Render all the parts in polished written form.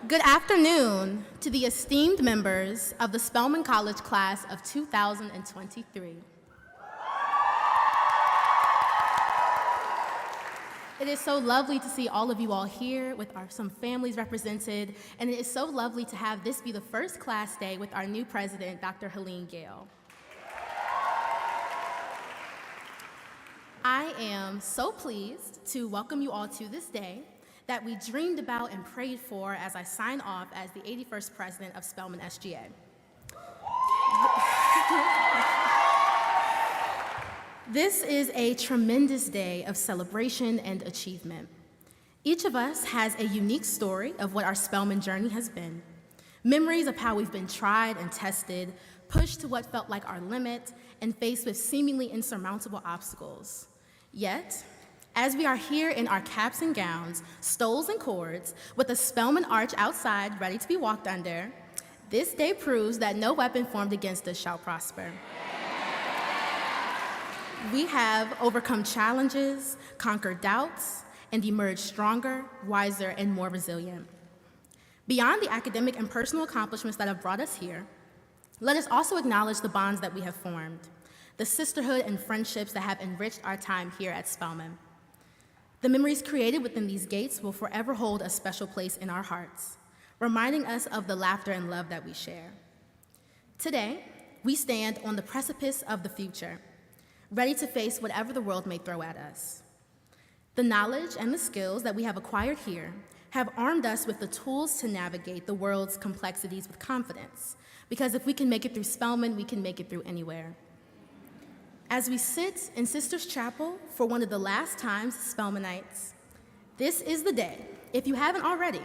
Good afternoon to the esteemed members of the Spelman College class of 2023. It is so lovely to see all of you all here with some families represented, and it is so lovely to have this be the first class day with our new president, Dr. Helene Gale. I am so pleased to welcome you all to this day that we dreamed about and prayed for as I sign off as the 81st president of Spelman SGA. This is a tremendous day of celebration and achievement. Each of us has a unique story of what our Spelman journey has been, memories of how we've been tried and tested, pushed to what felt like our limit, and faced with seemingly insurmountable obstacles. Yet, as we are here in our caps and gowns, stoles and cords, with a Spelman arch outside ready to be walked under, this day proves that no weapon formed against us shall prosper. We have overcome challenges, conquered doubts, and emerged stronger, wiser, and more resilient. Beyond the academic and personal accomplishments that have brought us here, let us also acknowledge the bonds that we have formed, the sisterhood and friendships that have enriched our time here at Spelman. The memories created within these gates will forever hold a special place in our hearts, reminding us of the laughter and love that we share. Today, we stand on the precipice of the future, ready to face whatever the world may throw at us. The knowledge and the skills that we have acquired here have armed us with the tools to navigate the world's complexities with confidence, because if we can make it through Spelman, we can make it through anywhere. As we sit in Sisters Chapel for one of the last times Spelmanites, this is the day, if you haven't already,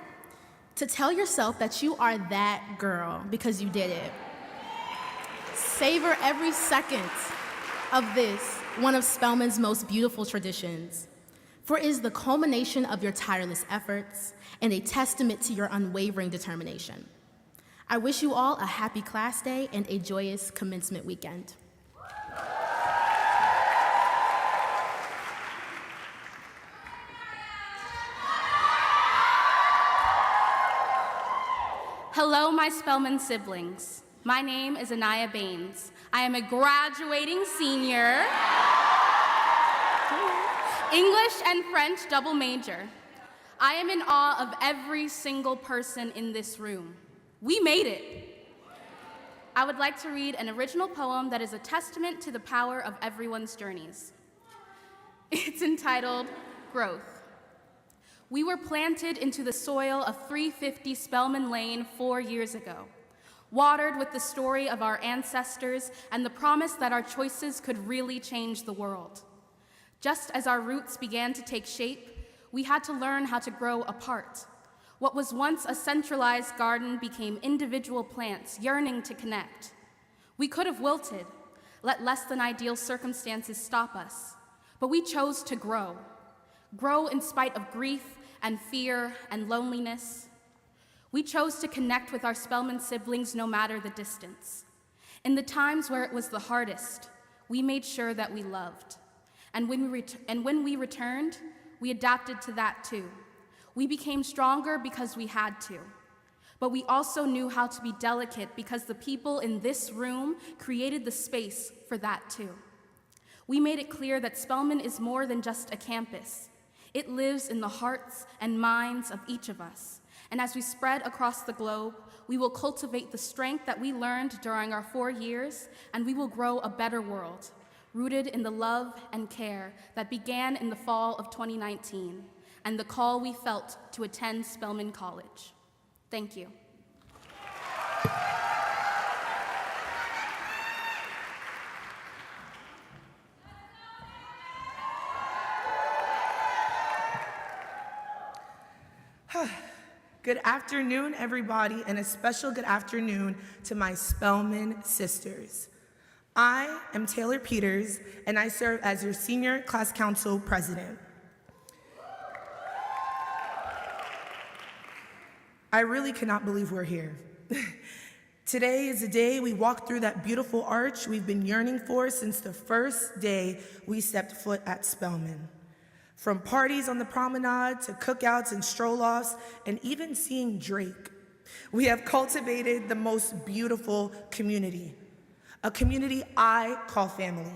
to tell yourself that you are that girl because you did it. Savor every second of this, one of Spelman's most beautiful traditions, for it is the culmination of your tireless efforts and a testament to your unwavering determination. I wish you all a happy class day and a joyous commencement weekend. Hello, my Spelman siblings. My name is Anaya Baines. I am a graduating senior, English and French double major. I am in awe of every single person in this room. We made it. I would like to read an original poem that is a testament to the power of everyone's journeys. It's entitled, Growth. We were planted into the soil of 350 Spelman Lane 4 years ago, watered with the story of our ancestors and the promise that our choices could really change the world. Just as our roots began to take shape, we had to learn how to grow apart. What was once a centralized garden became individual plants yearning to connect. We could have wilted, let less than ideal circumstances stop us, but we chose to grow in spite of grief and fear and loneliness. We chose to connect with our Spelman siblings no matter the distance. In the times where it was the hardest, we made sure that we loved. And when we returned, we adapted to that too. We became stronger because we had to. But we also knew how to be delicate because the people in this room created the space for that too. We made it clear that Spelman is more than just a campus. It lives in the hearts and minds of each of us. And as we spread across the globe, we will cultivate the strength that we learned during our 4 years, and we will grow a better world, rooted in the love and care that began in the fall of 2019, and the call we felt to attend Spelman College. Thank you. Good afternoon, everybody, and a special good afternoon to my Spelman sisters. I am Taylor Peters, and I serve as your Senior Class Council President. I really cannot believe we're here. Today is the day we walk through that beautiful arch we've been yearning for since the first day we stepped foot at Spelman. From parties on the promenade to cookouts and stroll-offs, and even seeing Drake, we have cultivated the most beautiful community, a community I call family.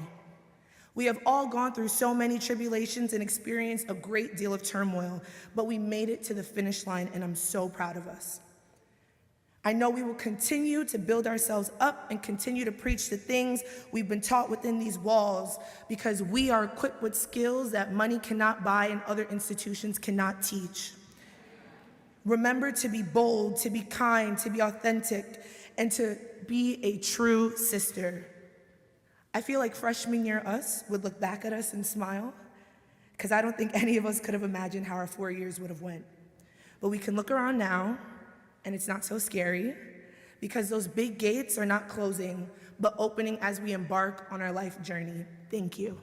We have all gone through so many tribulations and experienced a great deal of turmoil, but we made it to the finish line, and I'm so proud of us. I know we will continue to build ourselves up and continue to preach the things we've been taught within these walls, because we are equipped with skills that money cannot buy and other institutions cannot teach. Remember to be bold, to be kind, to be authentic, and to be a true sister. I feel like freshman year us would look back at us and smile, because I don't think any of us could have imagined how our 4 years would have went. But we can look around now, and it's not so scary, because those big gates are not closing, but opening as we embark on our life journey. Thank you.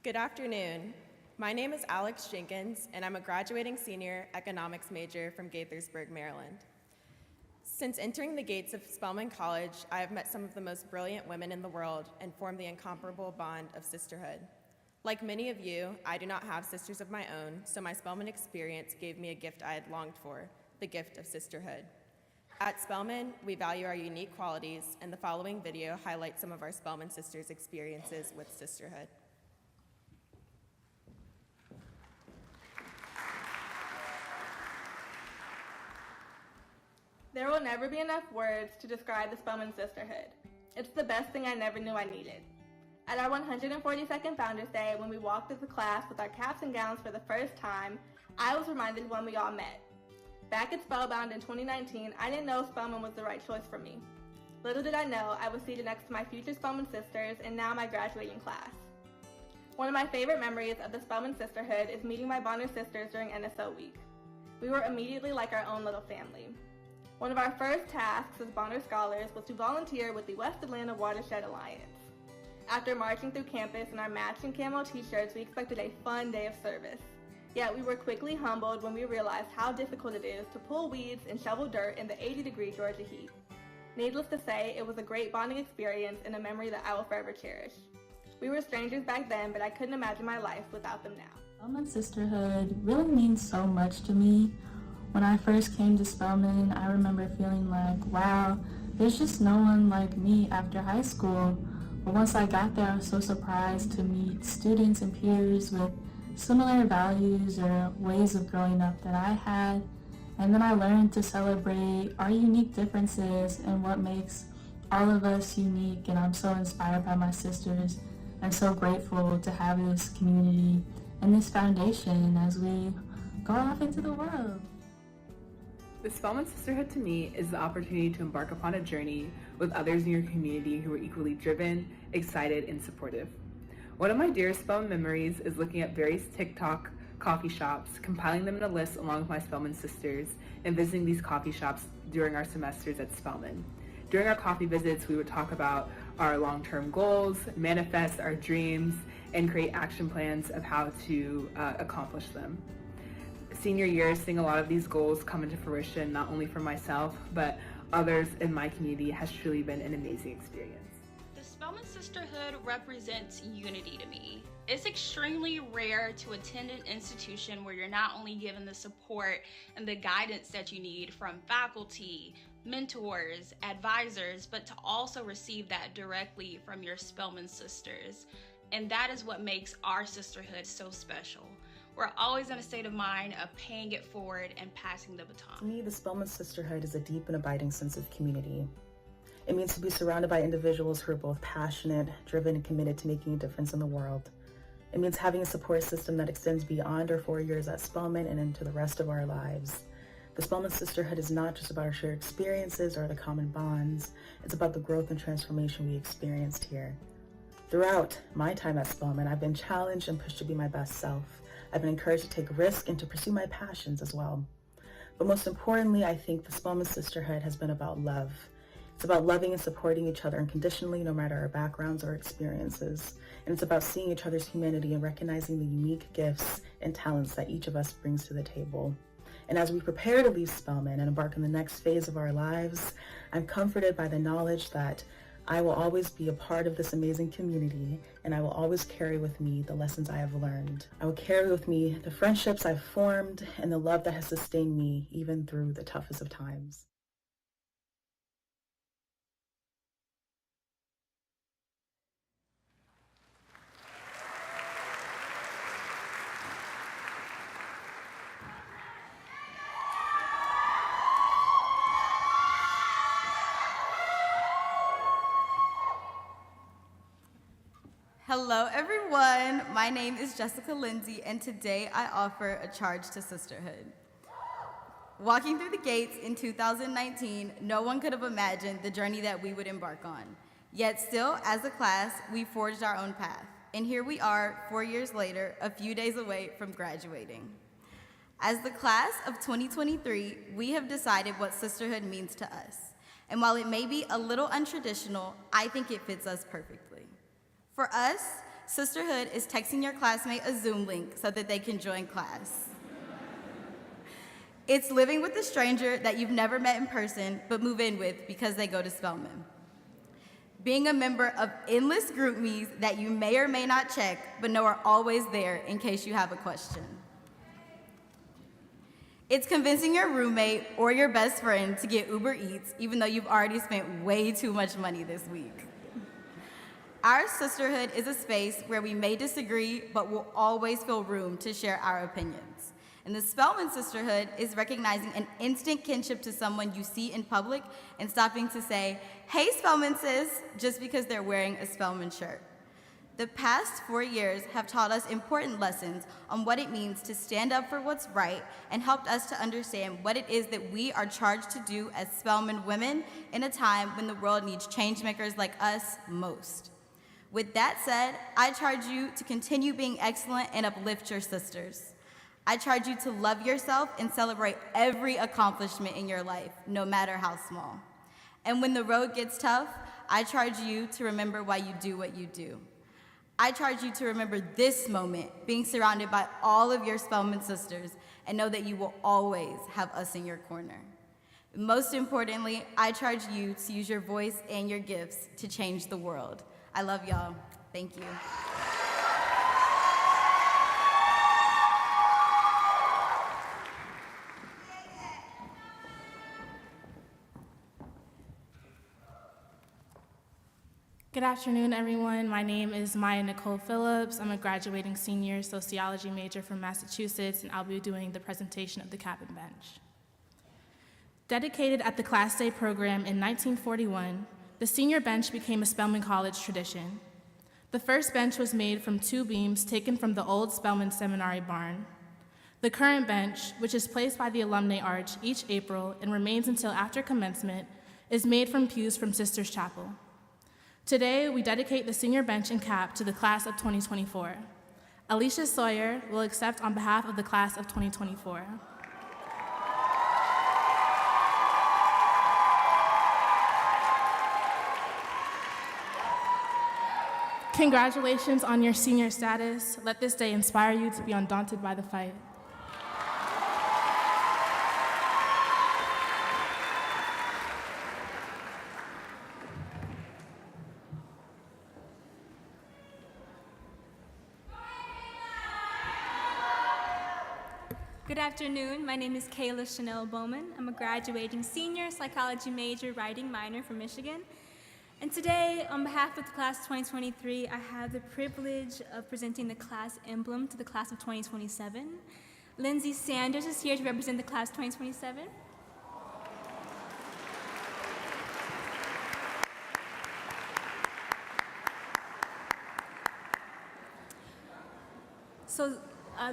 Good afternoon. My name is Alex Jenkins, and I'm a graduating senior economics major from Gaithersburg, Maryland. Since entering the gates of Spelman College, I have met some of the most brilliant women in the world and formed the incomparable bond of sisterhood. Like many of you, I do not have sisters of my own, so my Spelman experience gave me a gift I had longed for, the gift of sisterhood. At Spelman, we value our unique qualities, and the following video highlights some of our Spelman sisters' experiences with sisterhood. There will never be enough words to describe the Spelman sisterhood. It's the best thing I never knew I needed. At our 142nd Founders Day, when we walked into class with our caps and gowns for the first time, I was reminded when we all met. Back at Spellbound in 2019, I didn't know Spelman was the right choice for me. Little did I know I was seated next to my future Spelman sisters and now my graduating class. One of my favorite memories of the Spelman sisterhood is meeting my Bonner sisters during NSO week. We were immediately like our own little family. One of our first tasks as Bonner Scholars was to volunteer with the West Atlanta Watershed Alliance. After marching through campus in our matching camo t-shirts, we expected a fun day of service. Yet we were quickly humbled when we realized how difficult it is to pull weeds and shovel dirt in the 80-degree Georgia heat. Needless to say, it was a great bonding experience and a memory that I will forever cherish. We were strangers back then, but I couldn't imagine my life without them now. Spelman sisterhood really means so much to me. When I first came to Spelman, I remember feeling like, wow, there's just no one like me after high school. But once I got there, I was so surprised to meet students and peers with similar values or ways of growing up that I had. And then I learned to celebrate our unique differences and what makes all of us unique. And I'm so inspired by my sisters. I'm so grateful to have this community and this foundation as we go off into the world. The Spelman Sisterhood to me is the opportunity to embark upon a journey with others in your community who are equally driven, excited, and supportive. One of my dearest Spelman memories is looking at various TikTok coffee shops, compiling them in a list along with my Spelman sisters, and visiting these coffee shops during our semesters at Spelman. During our coffee visits, we would talk about our long-term goals, manifest our dreams, and create action plans of how to accomplish them. Senior year, seeing a lot of these goals come into fruition, not only for myself, but others in my community, has truly been an amazing experience. The Spelman Sisterhood represents unity to me. It's extremely rare to attend an institution where you're not only given the support and the guidance that you need from faculty, mentors, advisors, but to also receive that directly from your Spelman sisters. And that is what makes our sisterhood so special. We're always in a state of mind of paying it forward and passing the baton. To me, the Spelman sisterhood is a deep and abiding sense of community. It means to be surrounded by individuals who are both passionate, driven, and committed to making a difference in the world. It means having a support system that extends beyond our 4 years at Spelman and into the rest of our lives. The Spelman sisterhood is not just about our shared experiences or the common bonds. It's about the growth and transformation we experienced here. Throughout my time at Spelman, I've been challenged and pushed to be my best self. I've been encouraged to take risks and to pursue my passions as well. But most importantly, I think the Spelman sisterhood has been about love. It's about loving and supporting each other unconditionally, no matter our backgrounds or experiences. And it's about seeing each other's humanity and recognizing the unique gifts and talents that each of us brings to the table. And as we prepare to leave Spelman and embark on the next phase of our lives, I'm comforted by the knowledge that I will always be a part of this amazing community, and I will always carry with me the lessons I have learned. I will carry with me the friendships I've formed and the love that has sustained me even through the toughest of times. Hello everyone, my name is Jessica Lindsay and today I offer a charge to sisterhood. Walking through the gates in 2019, no one could have imagined the journey that we would embark on. Yet still, as a class, we forged our own path. And here we are, 4 years later, a few days away from graduating. As the class of 2023, we have decided what sisterhood means to us. And while it may be a little untraditional, I think it fits us perfectly. For us, Sisterhood is texting your classmate a Zoom link so that they can join class. It's living with a stranger that you've never met in person but move in with because they go to Spelman. Being a member of endless group me's that you may or may not check but know are always there in case you have a question. It's convincing your roommate or your best friend to get Uber Eats even though you've already spent way too much money this week. Our sisterhood is a space where we may disagree but will always feel room to share our opinions. And the Spelman sisterhood is recognizing an instant kinship to someone you see in public and stopping to say, "Hey, Spelman sis," just because they're wearing a Spelman shirt. The past 4 years have taught us important lessons on what it means to stand up for what's right and helped us to understand what it is that we are charged to do as Spelman women in a time when the world needs changemakers like us most. With that said, I charge you to continue being excellent and uplift your sisters. I charge you to love yourself and celebrate every accomplishment in your life, no matter how small. And when the road gets tough, I charge you to remember why you do what you do. I charge you to remember this moment, being surrounded by all of your Spelman sisters, and know that you will always have us in your corner. Most importantly, I charge you to use your voice and your gifts to change the world. I love y'all. Thank you. Good afternoon, everyone. My name is Maya Nicole Phillips. I'm a graduating senior sociology major from Massachusetts, and I'll be doing the presentation of the Cap and Bench. Dedicated at the Class Day program in 1941, the senior bench became a Spelman College tradition. The first bench was made from 2 beams taken from the old Spelman Seminary barn. The current bench, which is placed by the Alumnae Arch each April and remains until after commencement, is made from pews from Sisters Chapel. Today, we dedicate the senior bench and cap to the class of 2024. Alicia Sawyer will accept on behalf of the class of 2024. Congratulations on your senior status. Let this day inspire you to be undaunted by the fight. Good afternoon. My name is Kayla Chanel Bowman. I'm a graduating senior psychology major, writing minor from Michigan. And today, on behalf of the class of 2023, I have the privilege of presenting the class emblem to the class of 2027. Lindsay Sanders is here to represent the class 2027. So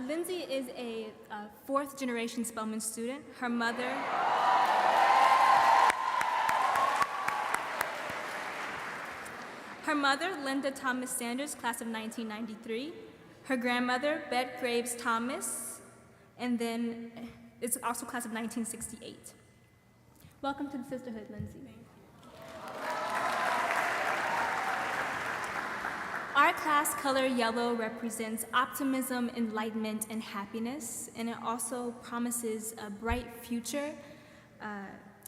Lindsay is a 4th generation Spelman student. Her mother Linda Thomas Sanders, class of 1993. Her grandmother, Bette Graves Thomas, and then it's also class of 1968. Welcome to the sisterhood, Lindsay. Our class color yellow represents optimism, enlightenment, and happiness, and it also promises a bright future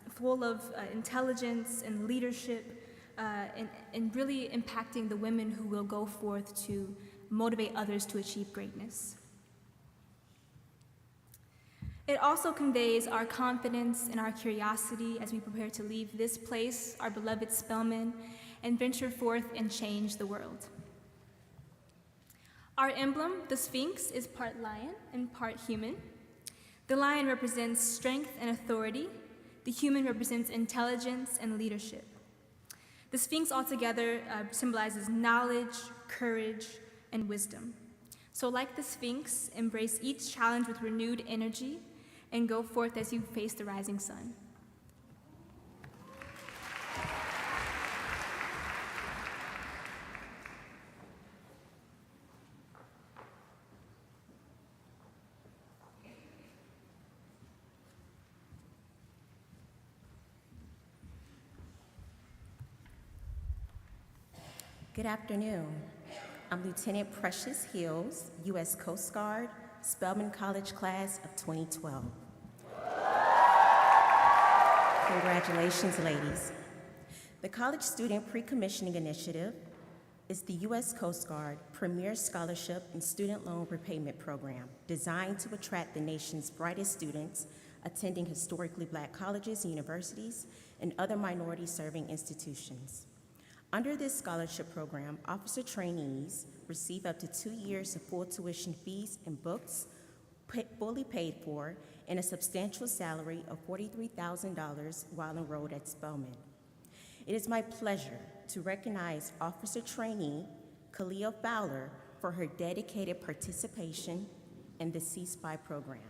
full of intelligence and leadership, and really impacting the women who will go forth to motivate others to achieve greatness. It also conveys our confidence and our curiosity as we prepare to leave this place, our beloved Spelman, and venture forth and change the world. Our emblem, the Sphinx, is part lion and part human. The lion represents strength and authority. The human represents intelligence and leadership. The Sphinx altogether symbolizes knowledge, courage, and wisdom. So like the Sphinx, embrace each challenge with renewed energy and go forth as you face the rising sun. Good afternoon. I'm Lieutenant Precious Hills, U.S. Coast Guard, Spelman College class of 2012. Congratulations, ladies. The College Student Pre-Commissioning Initiative is the U.S. Coast Guard premier scholarship and student loan repayment program designed to attract the nation's brightest students attending historically Black colleges and universities and other minority-serving institutions. Under this scholarship program, officer trainees receive up to 2 years of full tuition fees and books fully paid for and a substantial salary of $43,000 while enrolled at Spelman. It is my pleasure to recognize officer trainee Kalia Fowler for her dedicated participation in the C-SPY program.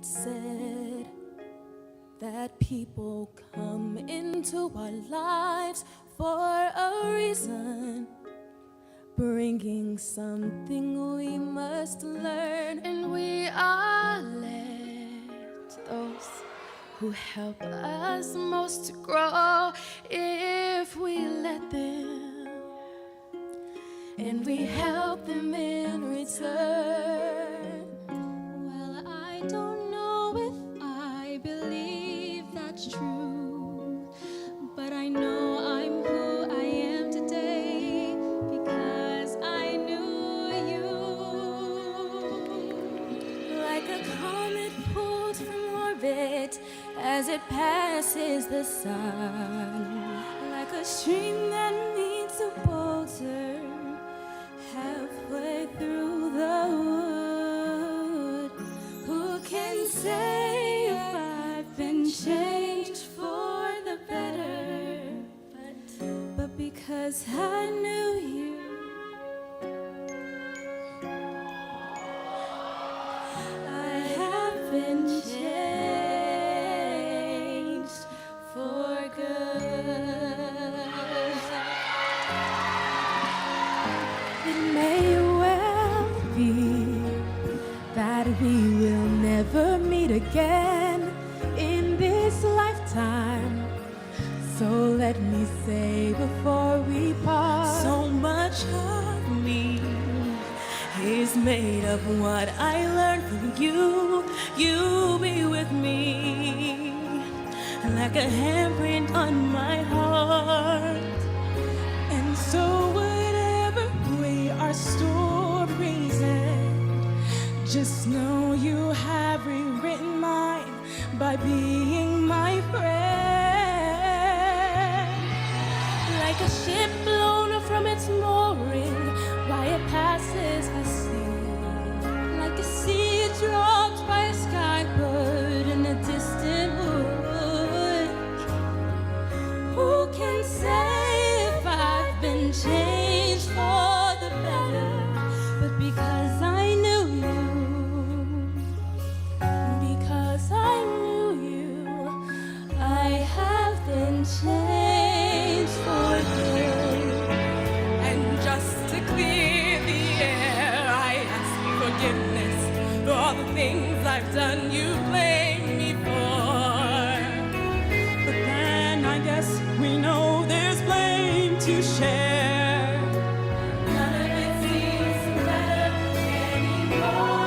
Said that people come into our lives for a reason, bringing something we must learn, and we are led to those who help us most to grow if we let them, and we help them in return. Well, I don't if I believe that's true, but I know I'm who I am today because I knew you. Like a comet pulled from orbit as it passes the sun, like a stream that meets a boulder halfway through the wood. Who can say if I've been changed for the better? But because I knew you, I have been changed for good. It may well be that we will never meet again in this lifetime. So let me say before we part, so much of me is made of what I learned from you. You be with me like a handprint on my heart. And so whatever way our stories end, just know you have rewritten mine by being my friend. Like a ship blown from its mooring while it passes the sea, like a seed dropped by a skybird in a distant wood. Who can say if I've been changed for the better? But all the things I've done you blame me for. But then I guess we know there's blame to share. None of it seems better anymore.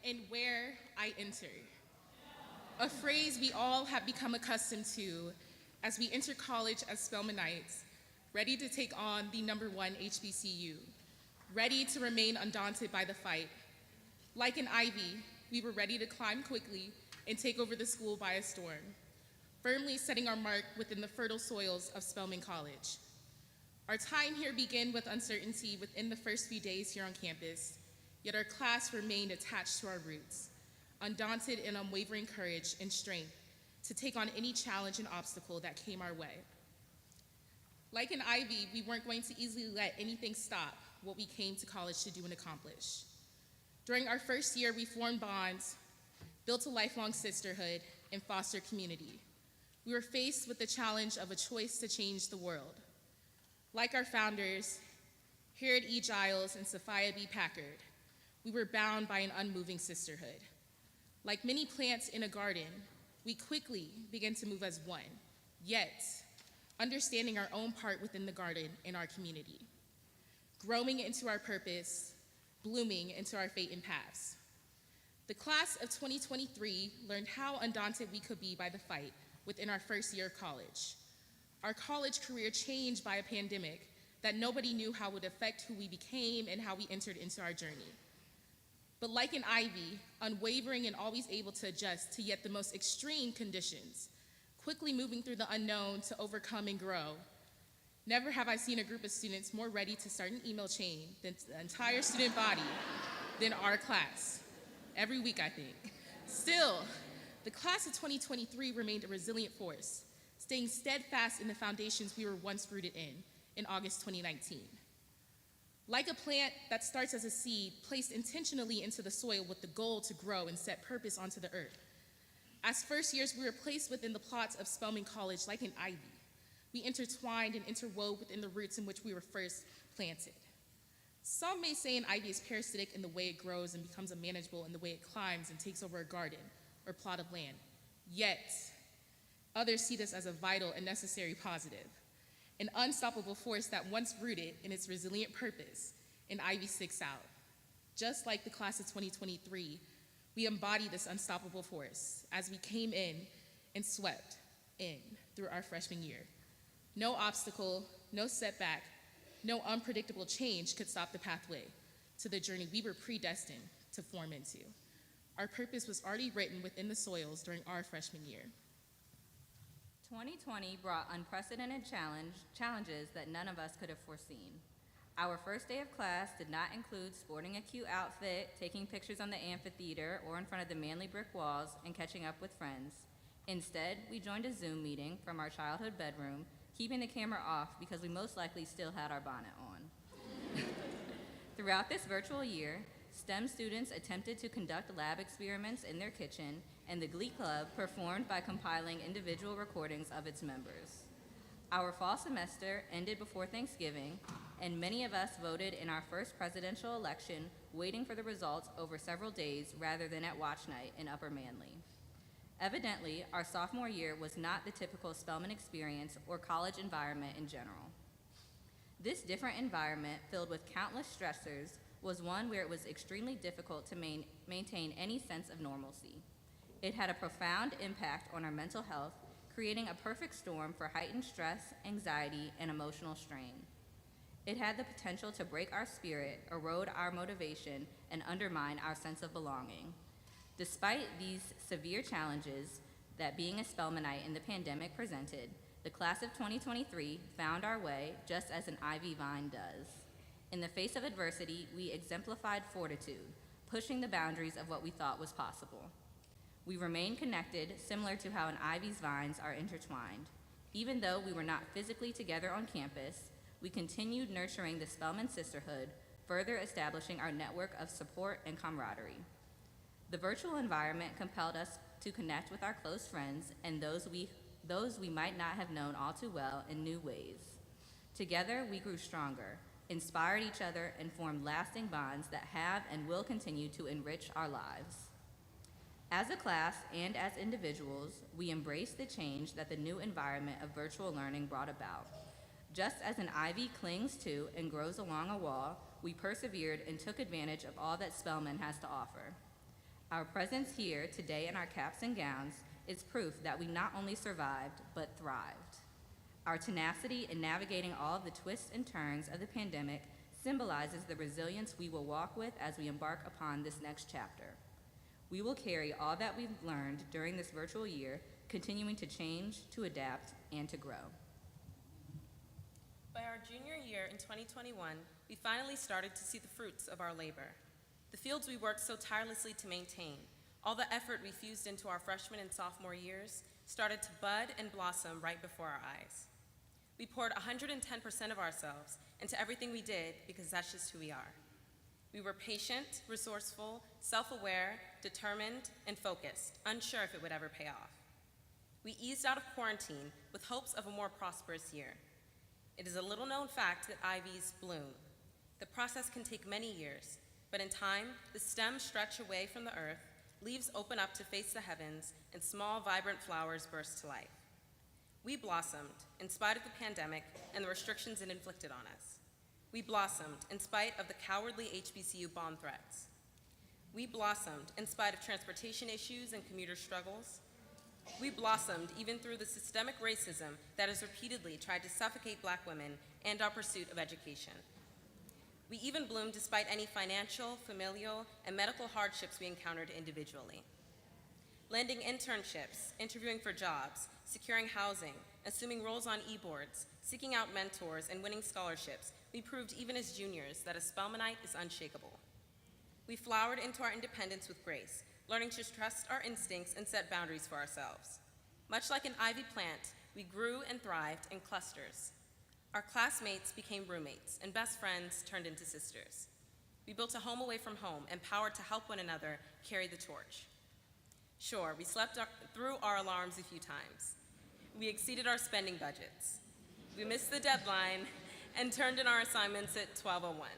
And where I enter. A phrase we all have become accustomed to as we enter college as Spelmanites, ready to take on the #1 HBCU, ready to remain undaunted by the fight. Like an ivy, we were ready to climb quickly and take over the school by a storm, firmly setting our mark within the fertile soils of Spelman College. Our time here began with uncertainty within the first few days here on campus, yet our class remained attached to our roots, undaunted in unwavering courage and strength to take on any challenge and obstacle that came our way. Like an ivy, we weren't going to easily let anything stop what we came to college to do and accomplish. During our first year, we formed bonds, built a lifelong sisterhood, and fostered community. We were faced with the challenge of a choice to change the world. Like our founders, Harriet E. Giles and Sophia B. Packard, we were bound by an unmoving sisterhood. Like many plants in a garden, we quickly began to move as one, yet understanding our own part within the garden in our community, growing into our purpose, blooming into our fate and paths. The class of 2023 learned how undaunted we could be by the fight within our first year of college. Our college career changed by a pandemic that nobody knew how would affect who we became and how we entered into our journey. But like an ivy, unwavering and always able to adjust to yet the most extreme conditions, quickly moving through the unknown to overcome and grow. Never have I seen a group of students more ready to start an email chain than the entire student body than our class. Every week, I think. Still, the class of 2023 remained a resilient force, staying steadfast in the foundations we were once rooted in August 2019. Like a plant that starts as a seed placed intentionally into the soil with the goal to grow and set purpose onto the earth. As first years, we were placed within the plots of Spelman College like an ivy, We intertwined and interwove within the roots in which we were first planted. Some may say an ivy is parasitic in the way it grows and becomes unmanageable in the way it climbs and takes over a garden or plot of land. Yet, others see this as a vital and necessary positive, an unstoppable force that once rooted in its resilient purpose, an ivy sticks out. Just like the class of 2023, we embody this unstoppable force as we came in and swept in through our freshman year. No obstacle, no setback, no unpredictable change could stop the pathway to the journey we were predestined to form into. Our purpose was already written within the soils during our freshman year. 2020 brought unprecedented challenges that none of us could have foreseen. Our first day of class did not include sporting a cute outfit, taking pictures on the amphitheater or in front of the manly brick walls, and catching up with friends. Instead, we joined a Zoom meeting from our childhood bedroom, keeping the camera off because we most likely still had our bonnet on. Throughout this virtual year, STEM students attempted to conduct lab experiments in their kitchen, and the Glee Club performed by compiling individual recordings of its members. Our fall semester ended before Thanksgiving, and many of us voted in our first presidential election, waiting for the results over several days rather than at watch night in Upper Manly. Evidently, our sophomore year was not the typical Spelman experience or college environment in general. This different environment, filled with countless stressors, was one where it was extremely difficult to maintain any sense of normalcy. It had a profound impact on our mental health, creating a perfect storm for heightened stress, anxiety, and emotional strain. It had the potential to break our spirit, erode our motivation, and undermine our sense of belonging. Despite these severe challenges that being a Spelmanite in the pandemic presented, the class of 2023 found our way just as an ivy vine does. In the face of adversity, we exemplified fortitude, pushing the boundaries of what we thought was possible. We remained connected, similar to how an ivy's vines are intertwined. Even though we were not physically together on campus, we continued nurturing the Spelman sisterhood, further establishing our network of support and camaraderie. The virtual environment compelled us to connect with our close friends and those we might not have known all too well in new ways. Together, we grew stronger, inspired each other, and formed lasting bonds that have and will continue to enrich our lives. As a class and as individuals, we embraced the change that the new environment of virtual learning brought about. Just as an ivy clings to and grows along a wall, we persevered and took advantage of all that Spelman has to offer. Our presence here today in our caps and gowns is proof that we not only survived, but thrived. Our tenacity in navigating all of the twists and turns of the pandemic symbolizes the resilience we will walk with as we embark upon this next chapter. We will carry all that we've learned during this virtual year, continuing to change, to adapt, and to grow. By our junior year in 2021, we finally started to see the fruits of our labor. The fields we worked so tirelessly to maintain, all the effort we fused into our freshman and sophomore years, started to bud and blossom right before our eyes. We poured 110% of ourselves into everything we did because that's just who we are. We were patient, resourceful, self-aware, determined, and focused, unsure if it would ever pay off. We eased out of quarantine with hopes of a more prosperous year. It is a little-known fact that ivies bloom. The process can take many years, but in time, the stems stretch away from the earth, leaves open up to face the heavens, and small, vibrant flowers burst to life. We blossomed in spite of the pandemic and the restrictions it inflicted on us. We blossomed in spite of the cowardly HBCU bomb threats. We blossomed in spite of transportation issues and commuter struggles. We blossomed even through the systemic racism that has repeatedly tried to suffocate Black women and our pursuit of education. We even bloomed despite any financial, familial, and medical hardships we encountered individually. Landing internships, interviewing for jobs, securing housing, assuming roles on e-boards, seeking out mentors, and winning scholarships, we proved even as juniors that a Spelmanite is unshakable. We flowered into our independence with grace, learning to trust our instincts and set boundaries for ourselves. Much like an ivy plant, we grew and thrived in clusters. Our classmates became roommates, and best friends turned into sisters. We built a home away from home, empowered to help one another carry the torch. Sure, we slept through our alarms a few times. We exceeded our spending budgets. We missed the deadline and turned in our assignments at 12:01.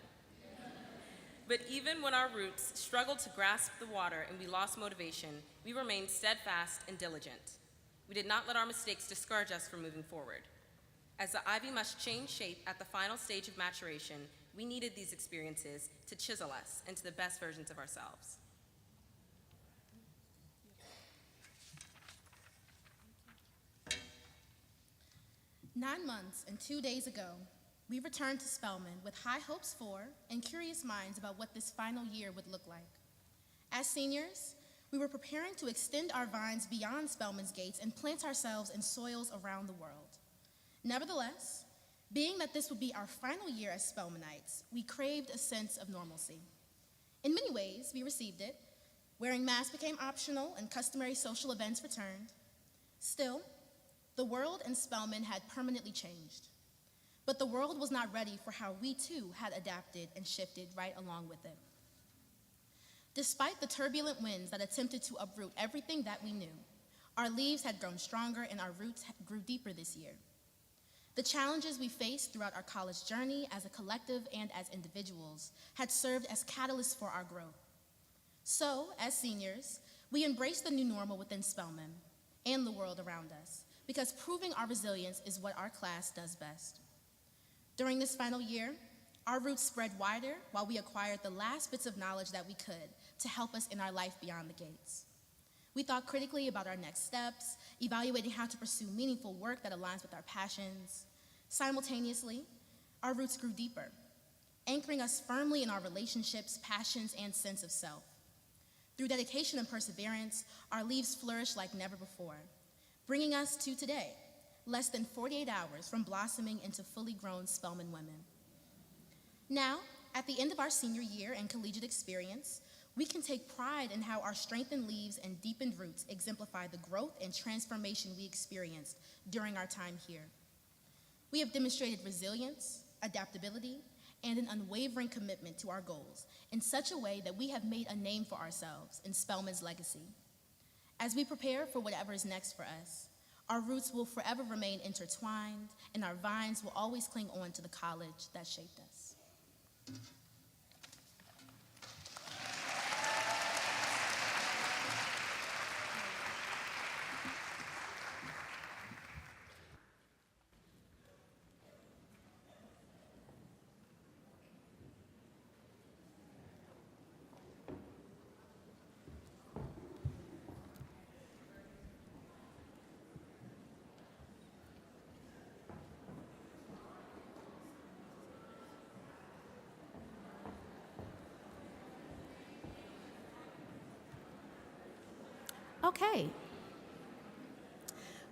But even when our roots struggled to grasp the water and we lost motivation, we remained steadfast and diligent. We did not let our mistakes discourage us from moving forward. As the ivy must change shape at the final stage of maturation, we needed these experiences to chisel us into the best versions of ourselves. "9 months and 2 days ago, we returned to Spelman with high hopes for and curious minds about what this final year would look like. As seniors, we were preparing to extend our vines beyond Spelman's gates and plant ourselves in soils around the world. Nevertheless, being that this would be our final year as Spelmanites, we craved a sense of normalcy. In many ways, we received it. Wearing masks became optional and customary social events returned. Still, the world in Spelman had permanently changed. But the world was not ready for how we too had adapted and shifted right along with it. Despite the turbulent winds that attempted to uproot everything that we knew, our leaves had grown stronger and our roots grew deeper this year. The challenges we faced throughout our college journey as a collective and as individuals had served as catalysts for our growth. So, as seniors, we embraced the new normal within Spelman and the world around us, because proving our resilience is what our class does best. During this final year, our roots spread wider while we acquired the last bits of knowledge that we could to help us in our life beyond the gates. We thought critically about our next steps, evaluating how to pursue meaningful work that aligns with our passions. Simultaneously, our roots grew deeper, anchoring us firmly in our relationships, passions, and sense of self. Through dedication and perseverance, our leaves flourished like never before, bringing us to today, less than 48 hours from blossoming into fully grown Spelman women. Now, at the end of our senior year and collegiate experience, we can take pride in how our strengthened leaves and deepened roots exemplify the growth and transformation we experienced during our time here. We have demonstrated resilience, adaptability, and an unwavering commitment to our goals in such a way that we have made a name for ourselves in Spelman's legacy. As we prepare for whatever is next for us, our roots will forever remain intertwined, and our vines will always cling on to the college that shaped us. Okay.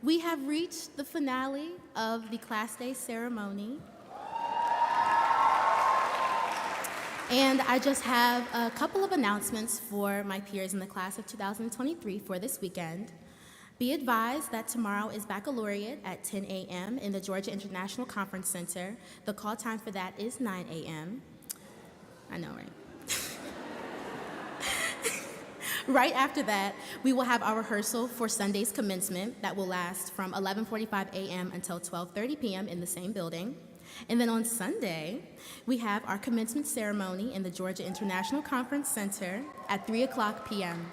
We have reached the finale of the Class Day ceremony. And I just have a couple of announcements for my peers in the class of 2023 for this weekend. Be advised that tomorrow is baccalaureate at 10 a.m. in the Georgia International Conference Center. The call time for that is 9 a.m. I know, right? Right after that, we will have our rehearsal for Sunday's commencement that will last from 11:45 a.m. until 12:30 p.m. in the same building. And then on Sunday, we have our commencement ceremony in the Georgia International Conference Center at 3:00 p.m.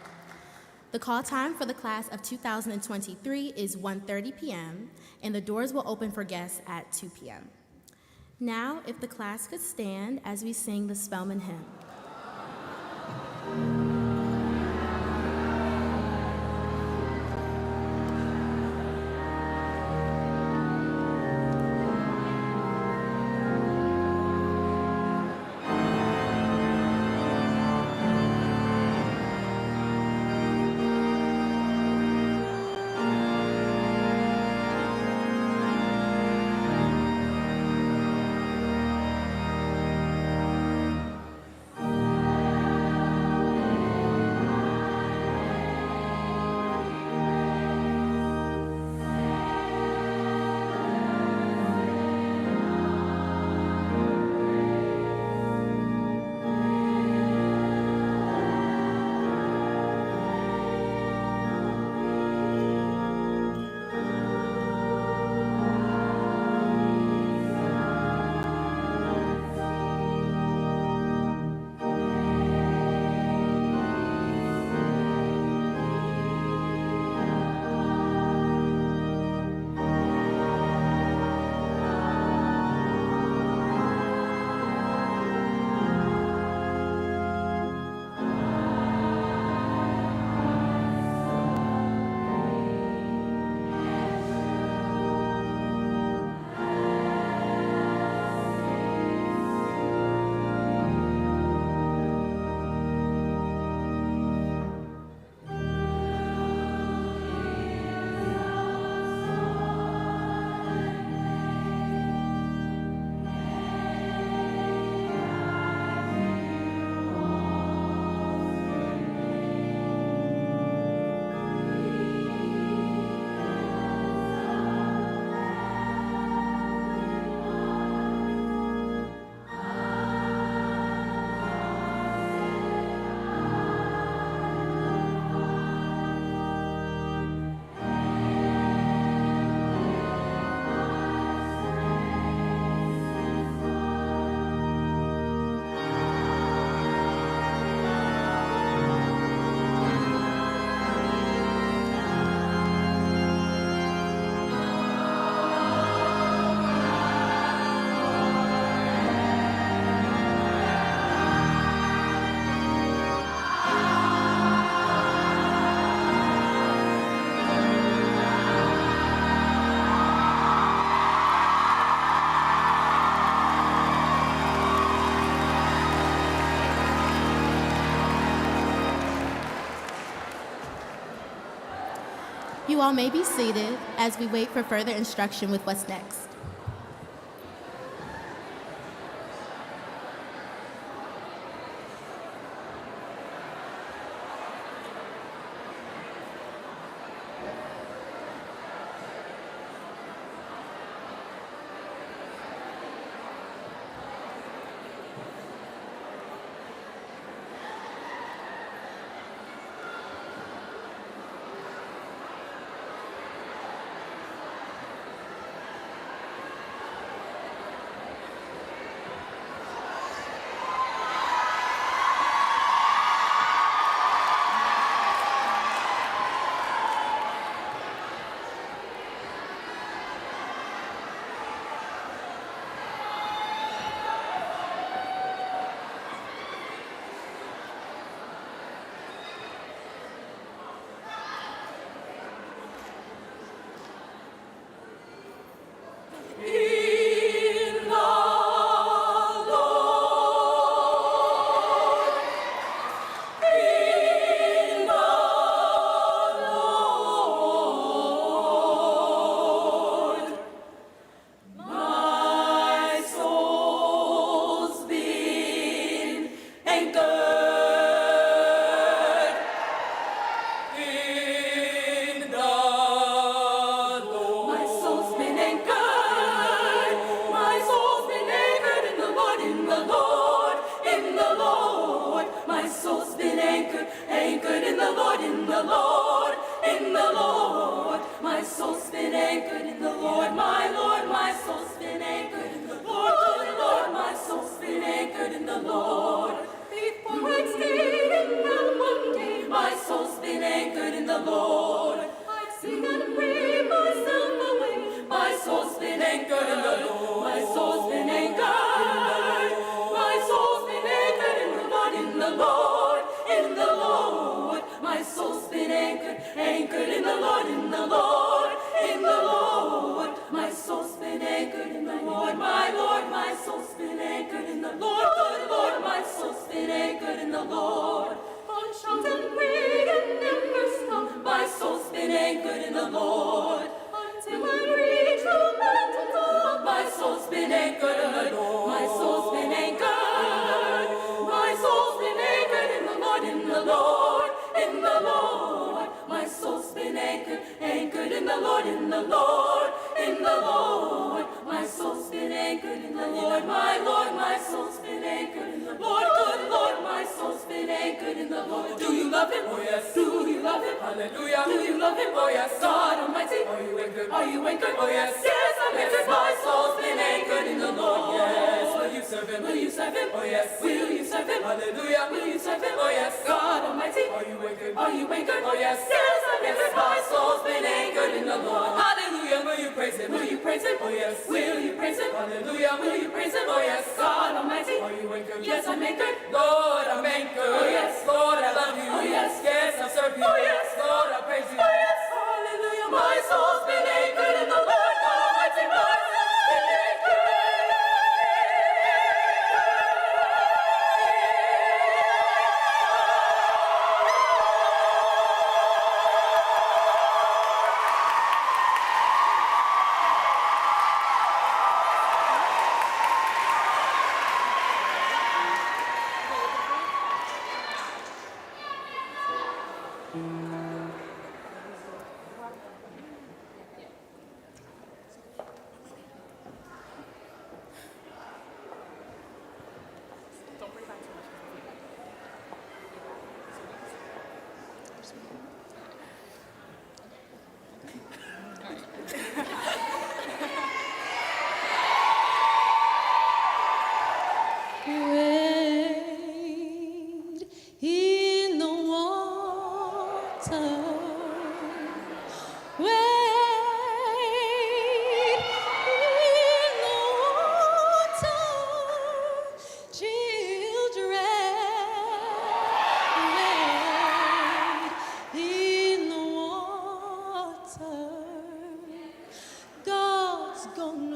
The call time for the class of 2023 is 1:30 p.m., and the doors will open for guests at 2 p.m. Now, if the class could stand as we sing the Spelman hymn. You all may be seated as we wait for further instruction with what's next.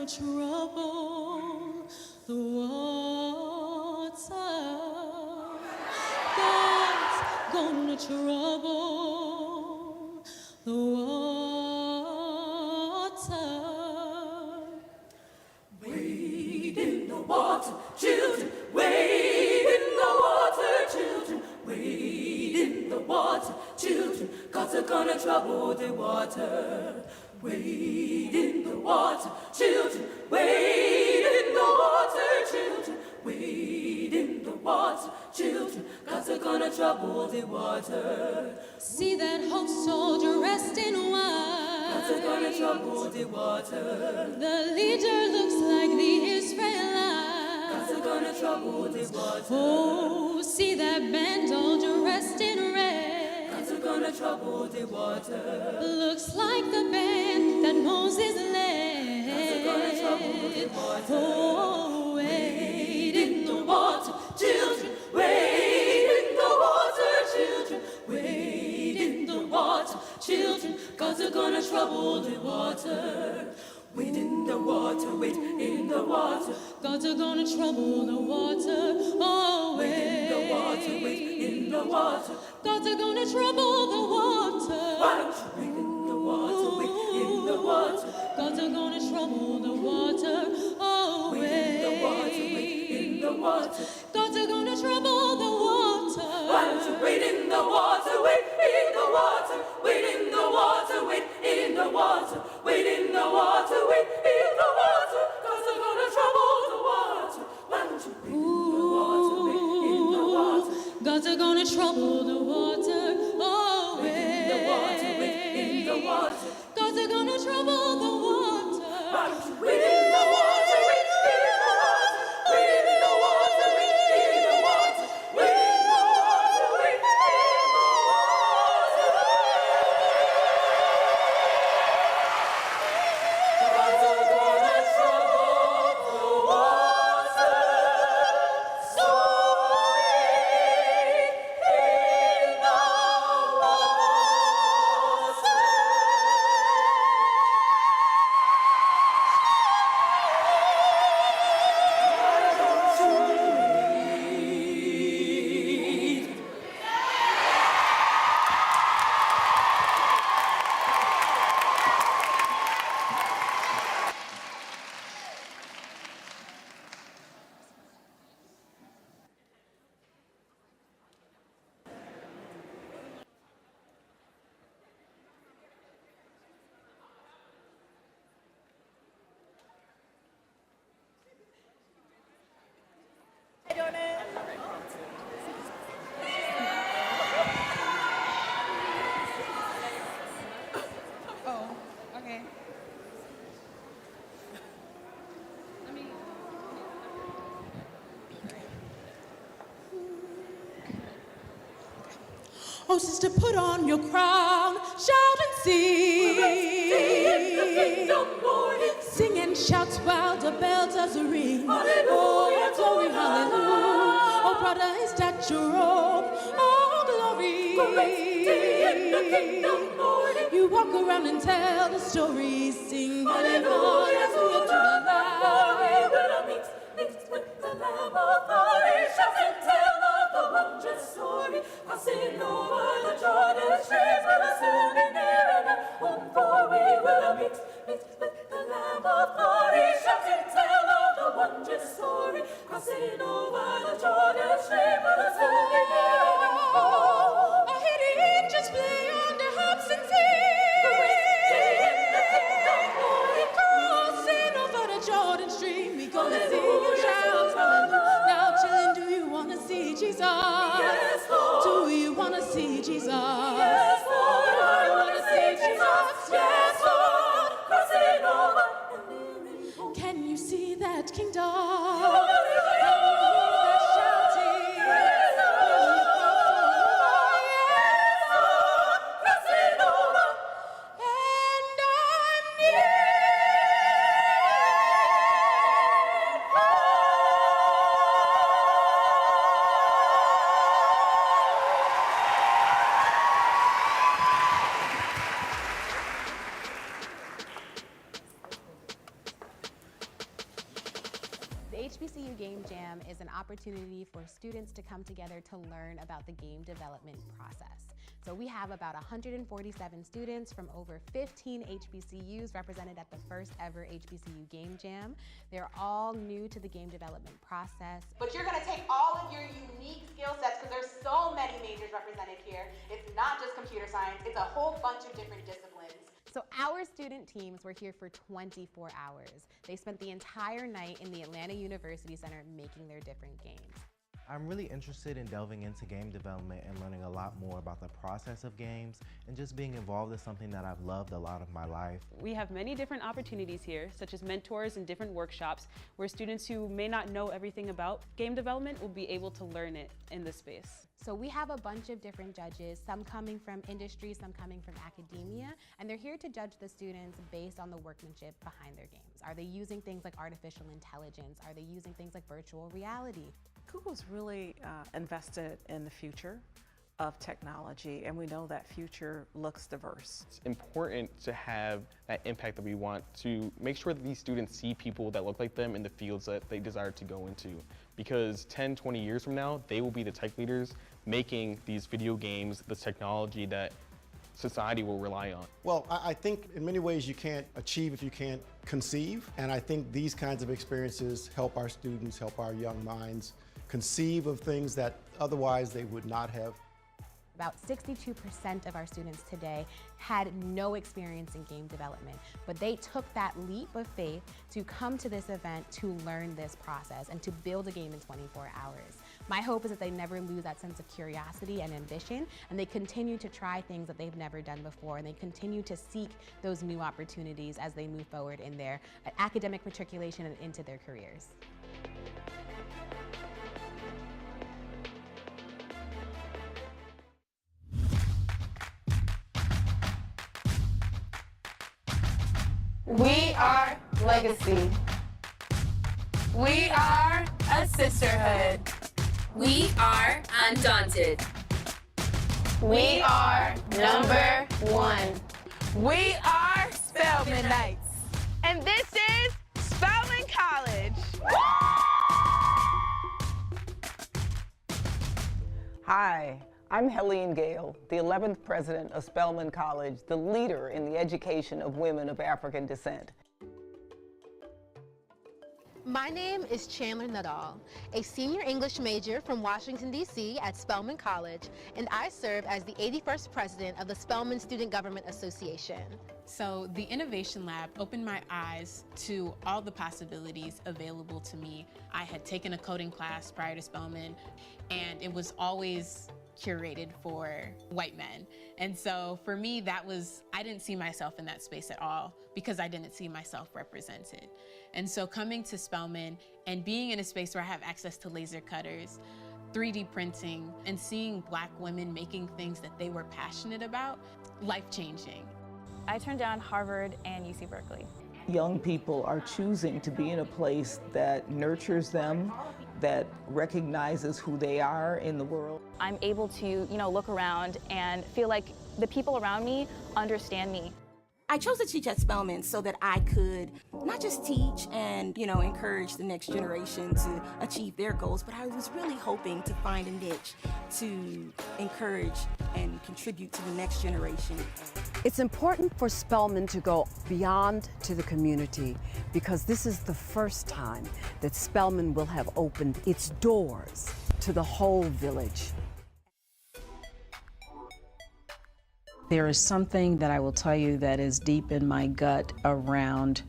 Trouble the water. God's gonna trouble the water. children, wade in the water, children, wade in the water, children, God's gonna trouble the water. Wade in the water, children, wade in the water, children, wade in the water, children, God's gonna trouble the water. See that host soldier rest in white. God's gonna trouble the water. The leader looks like the Israelites. God's gonna trouble the water. Oh, see that band all dressed in red. God's gonna trouble the water. Looks like the band that Moses led. God's gonna trouble the water. Oh, wade in the water, children, wade in the water, children, wade in the water, children, God's gonna trouble the water. Wade in the water, wade in the water, God's gonna trouble the water. Oh, wade in the water, wade in the water, God's gonna trouble the water. Why don't you wade in the water, wade in the water, God's gonna trouble the water. Oh, wade in the water, wade in the water, God's gonna trouble the water. Why don't you wade in the water, wade in the water, wade in the water, wade in the water, wade in the water, wade in the water, God's gonna trouble the water. Why don't you wade in the water, wade in the water, God's gonna trouble the water. Oh, wade in the water, wade in the water, God's gonna trouble the water. Why don't you wade in the water, wade in the water, wade in the water, wade in the water, wade in the water, wade in the water. Oh, sister, put on your crown, shout and sing. Sing and shout while the bell does ring. Hallelujah, oh, glory, hallelujah. Oh, brother, is that your robe? Oh, glory. You walk around and tell the story, sing hallelujah to the Lamb. Mixed with the Lamb of glory, shout and tell of the wondrous story. Crossing over the Jordan stream, will soon be near enough. For we will meet with the Lamb of glory, shout and tell of the wondrous story. Crossing over the Jordan stream, will soon be near enough. Oh, I hear the angels play on their harps and sing. Crossing over the Jordan stream, we gonna sing and shout hallelujah. Now, children, do you wanna see Jesus? Yes, Lord. Do you wanna see Jesus? Yes, Lord, I wanna see Jesus. Yes, Lord, crossing over and nearing home. Can you see that kingdom? Hallelujah. That shouting? Yes, Lord. Jam is an opportunity for students to come together to learn about the game development process. So we have about 147 students from over 15 HBCUs represented at the first ever HBCU Game Jam. They're all new to the game development process. But you're gonna take all of your unique skill sets, because there's so many majors represented here. It's not just computer science, it's a whole bunch of different disciplines. So our student teams were here for 24 hours. They spent the entire night in the Atlanta University Center making their different games. I'm really interested in delving into game development and learning a lot more about the process of games, and just being involved is something that I've loved a lot of my life. We have many different opportunities here, such as mentors and different workshops, where students who may not know everything about game development will be able to learn it in this space. So we have a bunch of different judges, some coming from industry, some coming from academia, and they're here to judge the students based on the workmanship behind their games. Are they using things like artificial intelligence? Are they using things like virtual reality? Google's really invested in the future of technology, and we know that future looks diverse. It's important to have that impact that we want, to make sure that these students see people that look like them in the fields that they desire to go into. Because 10, 20 years from now, they will be the tech leaders making these video games, the technology that society will rely on. Well, I think in many ways you can't achieve if you can't conceive, and I think these kinds of experiences help our students, help our young minds conceive of things that otherwise they would not have. About 62% of our students today had no experience in game development, but they took that leap of faith to come to this event to learn this process and to build a game in 24 hours. My hope is that they never lose that sense of curiosity and ambition, and they continue to try things that they've never done before, and they continue to seek those new opportunities as they move forward in their academic matriculation and into their careers. We are legacy. We are a sisterhood. We are undaunted. We are number one. We are Spelmanites. And this is Spelman College. Hi, I'm Helene Gale, the 11th president of Spelman College, the leader in the education of women of African descent. My name is Chandler Nuttall, a senior English major from Washington, D.C. at Spelman College, and I serve as the 81st president of the Spelman Student Government Association. So the Innovation Lab opened my eyes to all the possibilities available to me. I had taken a coding class prior to Spelman, and it was always curated for white men. And so for me, I didn't see myself in that space at all because I didn't see myself represented. And so coming to Spelman and being in a space where I have access to laser cutters, 3D printing, and seeing Black women making things that they were passionate about, life-changing. I turned down Harvard and UC Berkeley. Young people are choosing to be in a place that nurtures them, that recognizes who they are in the world. I'm able to, look around and feel like the people around me understand me. I chose to teach at Spelman so that I could not just teach and, encourage the next generation to achieve their goals, but I was really hoping to find a niche to encourage and contribute to the next generation. It's important for Spelman to go beyond to the community because this is the first time that Spelman will have opened its doors to the whole village. There is something that I will tell you that is deep in my gut around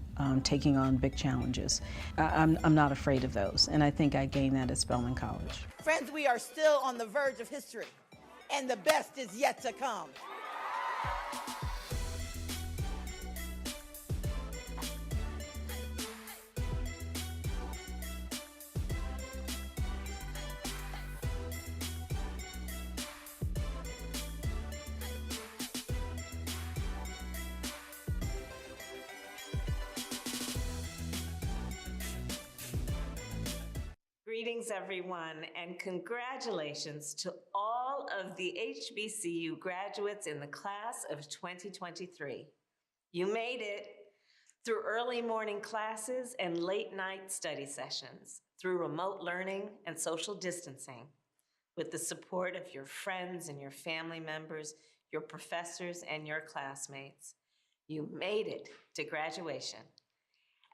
taking on big challenges. I'm not afraid of those, and I think I gained that at Spelman College. Friends, we are still on the verge of history, and the best is yet to come. Greetings, everyone, and congratulations to all of the HBCU graduates in the class of 2023. You made it through early morning classes and late night study sessions. through remote learning and social distancing, with the support of your friends and your family members, your professors and your classmates. You made it to graduation,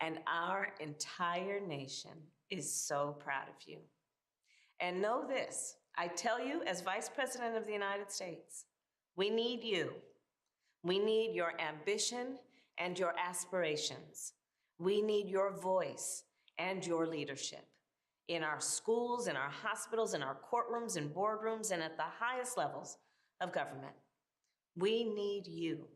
and our entire nation is so proud of you. And know this, I tell you as Vice President of the United States, we need you. We need your ambition and your aspirations. We need your voice and your leadership in our schools, in our hospitals, in our courtrooms and boardrooms, and at the highest levels of government. We need you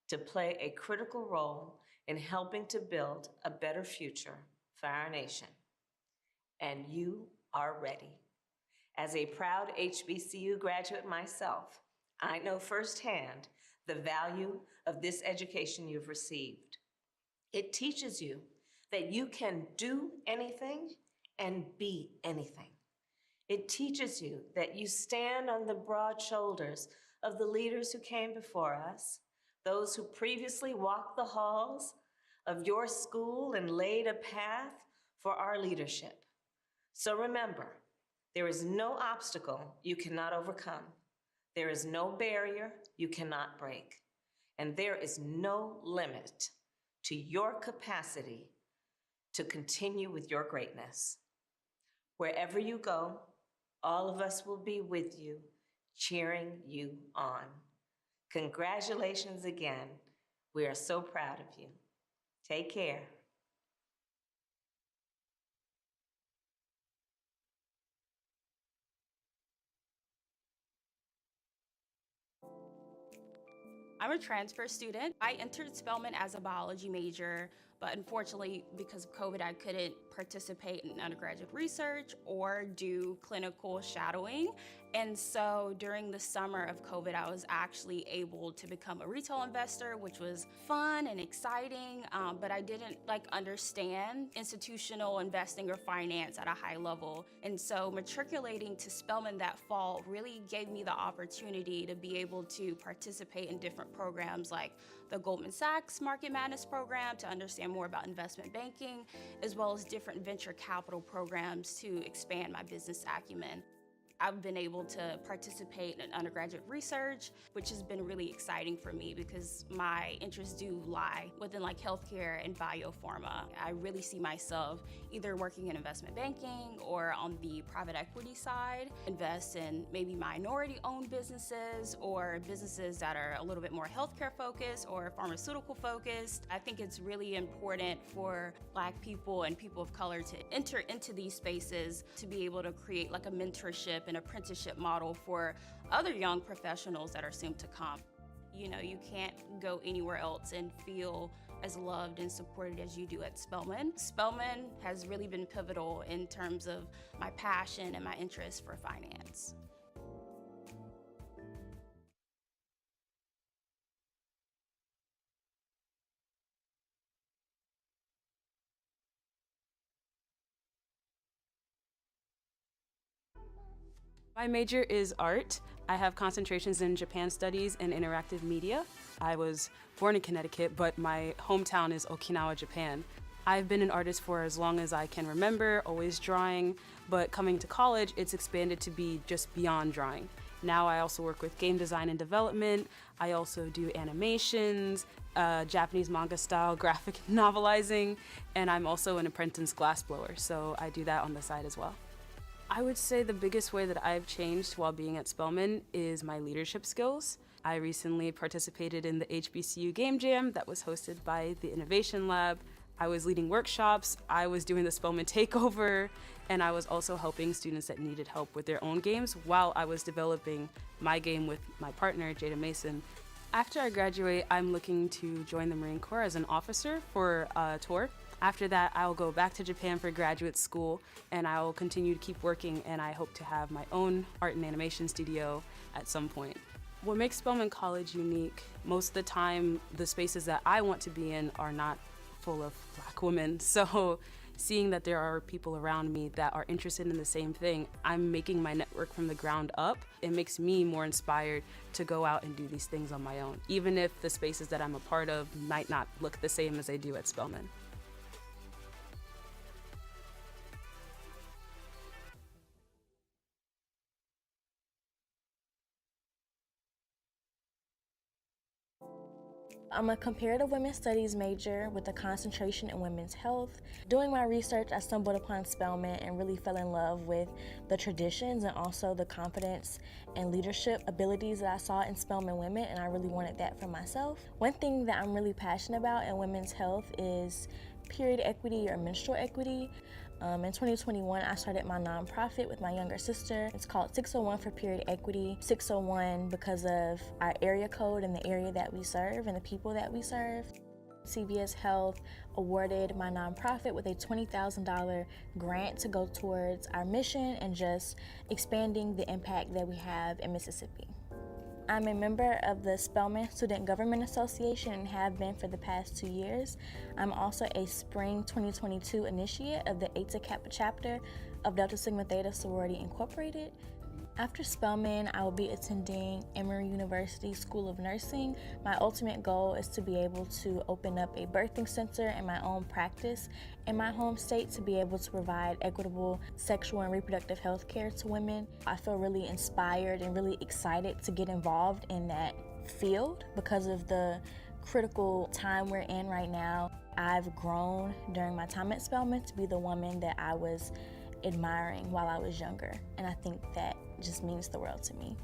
to play a critical role in helping to build a better future for our nation. And you are ready. As a proud HBCU graduate myself, I know firsthand the value of this education you've received. It teaches you that you can do anything and be anything. It teaches you that you stand on the broad shoulders of the leaders who came before us, those who previously walked the halls of your school and laid a path for our leadership. So remember, there is no obstacle you cannot overcome. There is no barrier you cannot break. And there is no limit to your capacity to continue with your greatness. Wherever you go, all of us will be with you, cheering you on. Congratulations again. We are so proud of you. Take care. I'm a transfer student. I entered Spelman as a biology major, but unfortunately, because of COVID, I couldn't participate in undergraduate research or do clinical shadowing. And so during the summer of COVID, I was actually able to become a retail investor, which was fun and exciting, but I didn't understand institutional investing or finance at a high level. And so matriculating to Spelman that fall really gave me the opportunity to be able to participate in different programs like the Goldman Sachs Market Madness program to understand more about investment banking, as well as different venture capital programs to expand my business acumen. I've been able to participate in undergraduate research, which has been really exciting for me because my interests do lie within healthcare and biopharma. I really see myself either working in investment banking or on the private equity side, invest in maybe minority-owned businesses or businesses that are a little bit more healthcare focused or pharmaceutical focused. I think it's really important for Black people and people of color to enter into these spaces to be able to create a mentorship an apprenticeship model for other young professionals that are soon to come. You can't go anywhere else and feel as loved and supported as you do at Spelman. Spelman has really been pivotal in terms of my passion and my interest for finance. My major is art. I have concentrations in Japan studies and interactive media. I was born in Connecticut, but my hometown is Okinawa, Japan. I've been an artist for as long as I can remember, always drawing, but coming to college, it's expanded to be just beyond drawing. Now I also work with game design and development. I also do animations, Japanese manga style graphic novelizing, and I'm also an apprentice glassblower, so I do that on the side as well. I would say the biggest way that I've changed while being at Spelman is my leadership skills. I recently participated in the HBCU Game Jam that was hosted by the Innovation Lab. I was leading workshops, I was doing the Spelman Takeover, and I was also helping students that needed help with their own games while I was developing my game with my partner, Jada Mason. After I graduate, I'm looking to join the Marine Corps as an officer for a tour. After that, I'll go back to Japan for graduate school, and I will continue to keep working, and I hope to have my own art and animation studio at some point. What makes Spelman College unique, most of the time, the spaces that I want to be in are not full of Black women. So seeing that there are people around me that are interested in the same thing, I'm making my network from the ground up. It makes me more inspired to go out and do these things on my own, even if the spaces that I'm a part of might not look the same as they do at Spelman. I'm a comparative women's studies major with a concentration in women's health. Doing my research, I stumbled upon Spelman and really fell in love with the traditions and also the confidence and leadership abilities that I saw in Spelman women, and I really wanted that for myself. One thing that I'm really passionate about in women's health is period equity or menstrual equity. In 2021, I started my nonprofit with my younger sister. It's called 601 for Period Equity. 601 because of our area code and the area that we serve and the people that we serve. CVS Health awarded my nonprofit with a $20,000 grant to go towards our mission and just expanding the impact that we have in Mississippi. I'm a member of the Spelman Student Government Association and have been for the past 2 years. I'm also a spring 2022 initiate of the Eta Kappa chapter of Delta Sigma Theta Sorority Incorporated. After Spelman, I will be attending Emory University School of Nursing. My ultimate goal is to be able to open up a birthing center in my own practice in my home state to be able to provide equitable sexual and reproductive health care to women. I feel really inspired and really excited to get involved in that field because of the critical time we're in right now. I've grown during my time at Spelman to be the woman that I was admiring while I was younger, and I think that just means the world to me.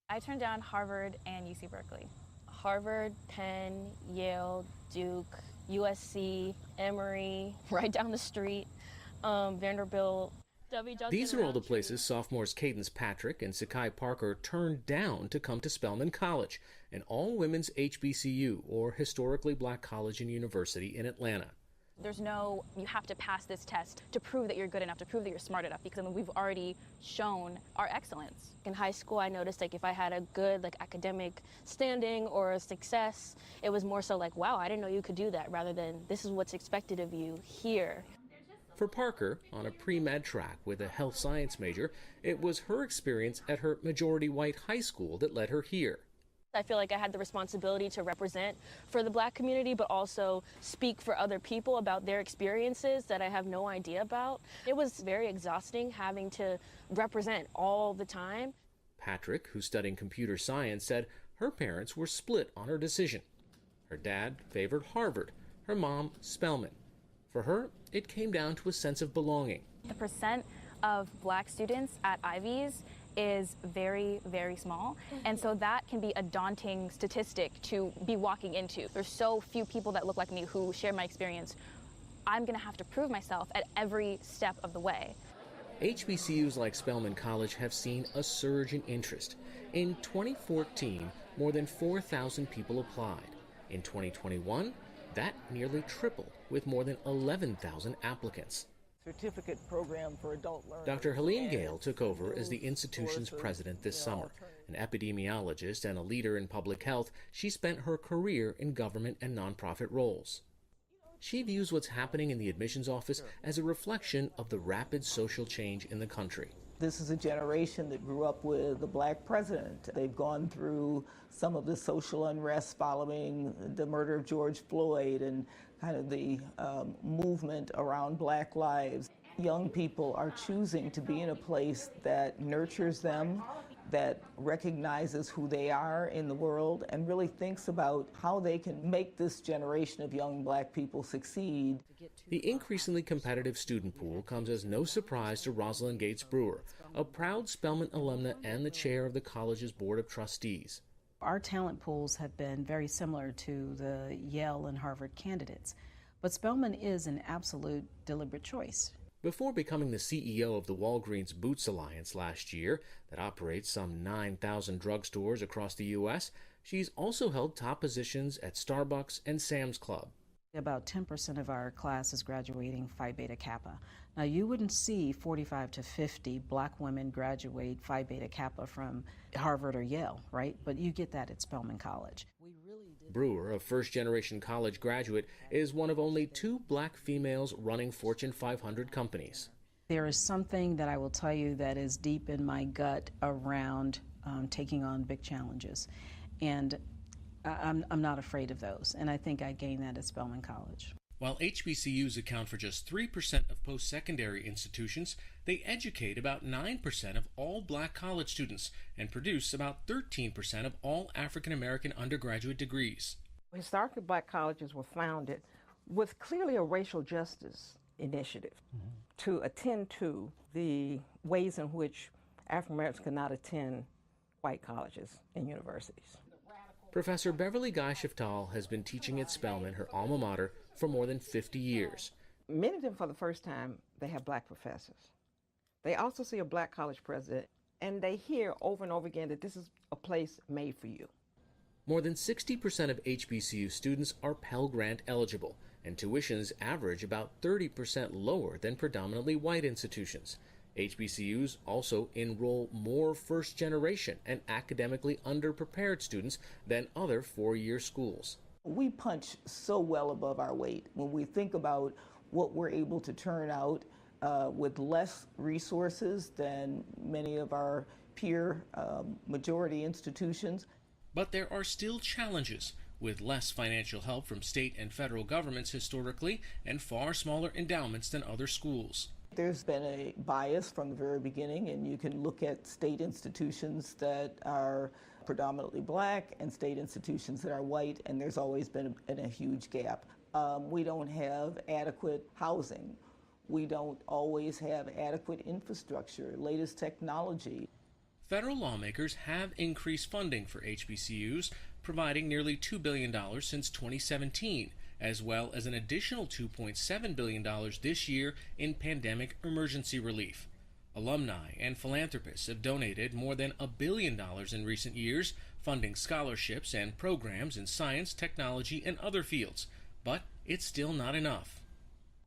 I turned down Harvard and UC Berkeley. Harvard, Penn, Yale, Duke, USC, Emory, right down the street, Vanderbilt. These are all the places sophomores Cadence Patrick and Sakai Parker turned down to come to Spelman College, an all-women's HBCU, or historically black college and university in Atlanta. There's no, you have to pass this test to prove that you're good enough, to prove that you're smart enough, because we've already shown our excellence. In high school, I noticed if I had a good academic standing or a success, it was more so wow, I didn't know you could do that, rather than this is what's expected of you here. For Parker, on a pre-med track with a health science major, it was her experience at her majority white high school that led her here. I feel like I had the responsibility to represent for the black community, but also speak for other people about their experiences that I have no idea about. It was very exhausting having to represent all the time. Patrick, who's studying computer science, said her parents were split on her decision. Her dad favored Harvard, her mom Spelman. For her, it came down to a sense of belonging. The percent of black students at Ivies is very, very small. And so that can be a daunting statistic to be walking into. There's so few people that look like me who share my experience. I'm gonna have to prove myself at every step of the way. HBCUs like Spelman College have seen a surge in interest. In 2014, more than 4,000 people applied. In 2021, that nearly tripled with more than 11,000 applicants. Certificate program for adult learners. Dr. Helene Gale took over as the institution's president this summer. An epidemiologist and a leader in public health, she spent her career in government and nonprofit roles. She views what's happening in the admissions office as a reflection of the rapid social change in the country. This is a generation that grew up with a black president. They've gone through some of the social unrest following the murder of George Floyd and kind of the movement around black lives. Young people are choosing to be in a place that nurtures them, that recognizes who they are in the world, and really thinks about how they can make this generation of young black people succeed. The increasingly competitive student pool comes as no surprise to Rosalind Gates Brewer, a proud Spelman alumna and the chair of the college's board of trustees. Our talent pools have been very similar to the Yale and Harvard candidates, but Spelman is an absolute deliberate choice. Before becoming the CEO of the Walgreens Boots Alliance last year, that operates some 9,000 drugstores across the U.S., she's also held top positions at Starbucks and Sam's Club. About 10% of our class is graduating Phi Beta Kappa. Now, you wouldn't see 45 to 50 black women graduate Phi Beta Kappa from Harvard or Yale, right? But you get that at Spelman College. Brewer, a first-generation college graduate, is one of only 2 black females running Fortune 500 companies. There is something that I will tell you that is deep in my gut around taking on big challenges. And I'm not afraid of those, and I think I gained that at Spelman College. While HBCUs account for just 3% of post-secondary institutions, they educate about 9% of all black college students and produce about 13% of all African-American undergraduate degrees. Historically black colleges were founded with clearly a racial justice initiative to attend to the ways in which African Americans could not attend white colleges and universities. Professor Beverly Guy-Shiftal has been teaching at Spelman, her alma mater, for more than 50 years. Many of them, for the first time, they have black professors. They also see a black college president, and they hear over and over again that this is a place made for you. More than 60% of HBCU students are Pell Grant eligible, and tuitions average about 30% lower than predominantly white institutions. HBCUs also enroll more first-generation and academically underprepared students than other four-year schools. We punch so well above our weight when we think about what we're able to turn out with less resources than many of our peer majority institutions. But there are still challenges, with less financial help from state and federal governments historically and far smaller endowments than other schools. There's been a bias from the very beginning, and you can look at state institutions that are predominantly black and state institutions that are white, and there's always been a huge gap. We don't have adequate housing. We don't always have adequate infrastructure, latest technology. Federal lawmakers have increased funding for HBCUs, providing nearly $2 billion since 2017, as well as an additional $2.7 billion this year in pandemic emergency relief. Alumni and philanthropists have donated more than $1 billion in recent years, funding scholarships and programs in science, technology, and other fields. But it's still not enough.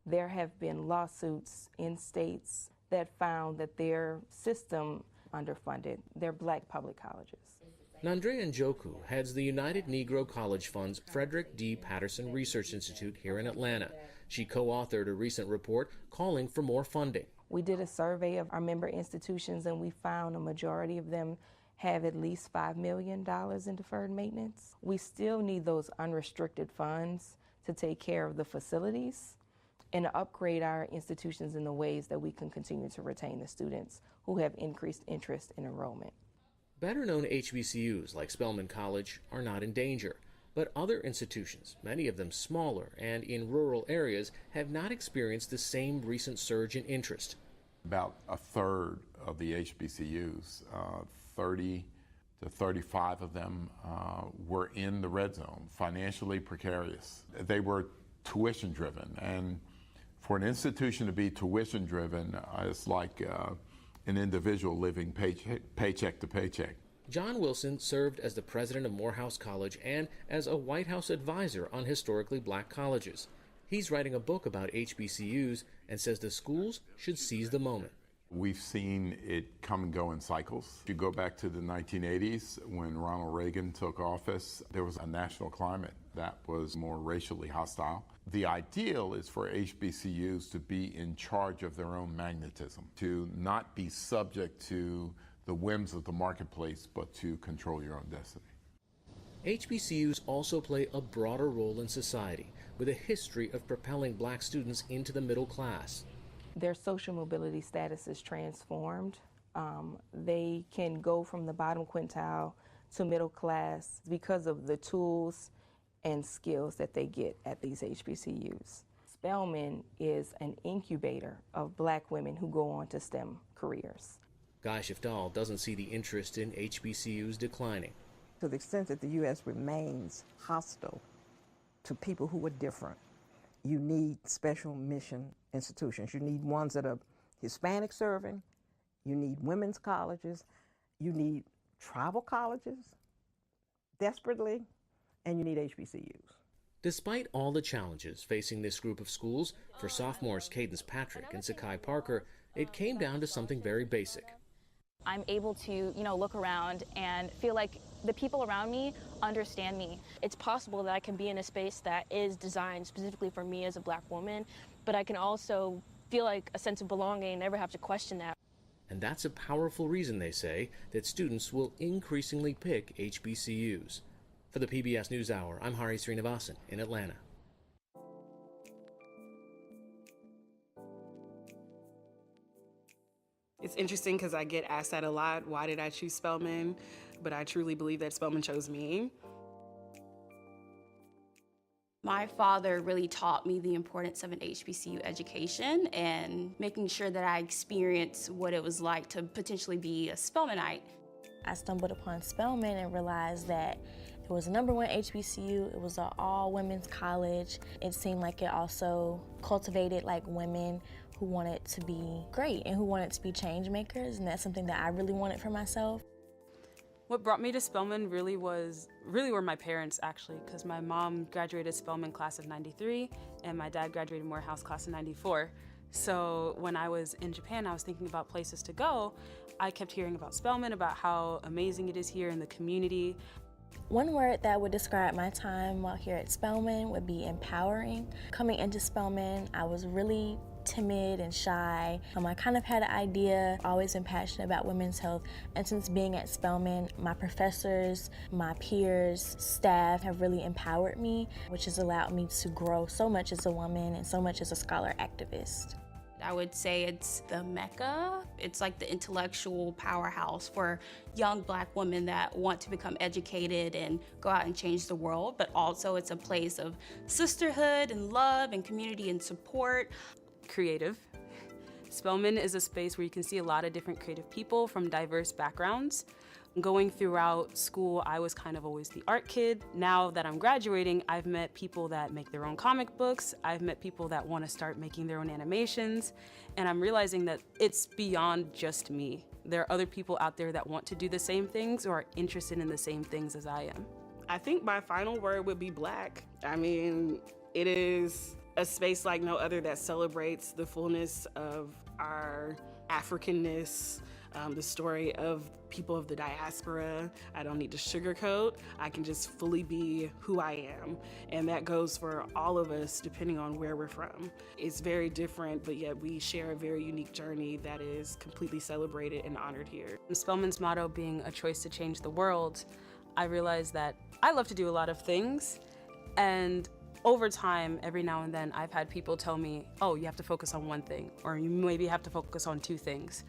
There have been lawsuits in states that found that their system underfunded their black public colleges. Nandrea Njoku heads the United Negro College Fund's Frederick D. Patterson Research Institute here in Atlanta. She co-authored a recent report calling for more funding. We did a survey of our member institutions, and we found a majority of them have at least $5 million in deferred maintenance. We still need those unrestricted funds to take care of the facilities and to upgrade our institutions in the ways that we can continue to retain the students who have increased interest in enrollment. Better-known HBCUs like Spelman College are not in danger, but other institutions, many of them smaller and in rural areas, have not experienced the same recent surge in interest. About a third of the HBCUs, 30 to 35 of them were in the red zone, financially precarious. They were tuition-driven, and for an institution to be tuition-driven, it's like an individual living paycheck to paycheck. John Wilson served as the president of Morehouse College and as a White House advisor on historically black colleges. He's writing a book about HBCUs and says the schools should seize the moment. We've seen it come and go in cycles. If you go back to the 1980s, when Ronald Reagan took office, there was a national climate that was more racially hostile. The ideal is for HBCUs to be in charge of their own magnetism, to not be subject to the whims of the marketplace, but to control your own destiny. HBCUs also play a broader role in society, with a history of propelling black students into the middle class. Their social mobility status is transformed. They can go from the bottom quintile to middle class because of the tools and skills that they get at these HBCUs. Spelman is an incubator of black women who go on to STEM careers. Guy-Shiftal doesn't see the interest in HBCUs declining. To the extent that the U.S. remains hostile to people who are different, you need special mission institutions. You need ones that are Hispanic serving, you need women's colleges, you need tribal colleges desperately, and you need HBCUs. Despite all the challenges facing this group of schools, for sophomores Cadence Patrick and Sakai Parker, it came down to something very basic. I'm able to, look around and feel like the people around me understand me. It's possible that I can be in a space that is designed specifically for me as a Black woman, but I can also feel like a sense of belonging and never have to question that. And that's a powerful reason, they say, that students will increasingly pick HBCUs. For the PBS NewsHour, I'm Hari Srinivasan in Atlanta. It's interesting because I get asked that a lot, why did I choose Spelman? But I truly believe that Spelman chose me. My father really taught me the importance of an HBCU education and making sure that I experienced what it was like to potentially be a Spelmanite. I stumbled upon Spelman and realized that it was the #1 HBCU. It was an all-women's college. It seemed like it also cultivated like women who wanted to be great and who wanted to be change makers, and that's something that I really wanted for myself. What brought me to Spelman really were my parents, actually, because my mom graduated Spelman class of '93 and my dad graduated Morehouse class of '94. So when I was in Japan, I was thinking about places to go. I kept hearing about Spelman, about how amazing it is here in the community. One word that would describe my time while here at Spelman would be empowering. Coming into Spelman, I was really timid and shy. I kind of had an idea, always been passionate about women's health, and since being at Spelman, my professors, my peers, staff have really empowered me, which has allowed me to grow so much as a woman and so much as a scholar activist. I would say it's the Mecca. It's like the intellectual powerhouse for young Black women that want to become educated and go out and change the world, but also it's a place of sisterhood and love and community and support. Creative. Spelman is a space where you can see a lot of different creative people from diverse backgrounds. Going throughout school, I was kind of always the art kid. Now that I'm graduating, I've met people that make their own comic books. I've met people that want to start making their own animations. And I'm realizing that it's beyond just me. There are other people out there that want to do the same things or are interested in the same things as I am. I think my final word would be Black. I mean, it is a space like no other that celebrates the fullness of our Africanness, the story of people of the diaspora. I don't need to sugarcoat. I can just fully be who I am. And that goes for all of us, depending on where we're from. It's very different, but yet we share a very unique journey that is completely celebrated and honored here. Spelman's motto being a choice to change the world, I realized that I love to do a lot of things. And over time, every now and then, I've had people tell me, oh, you have to focus on one thing, or you maybe have to focus on 2 things.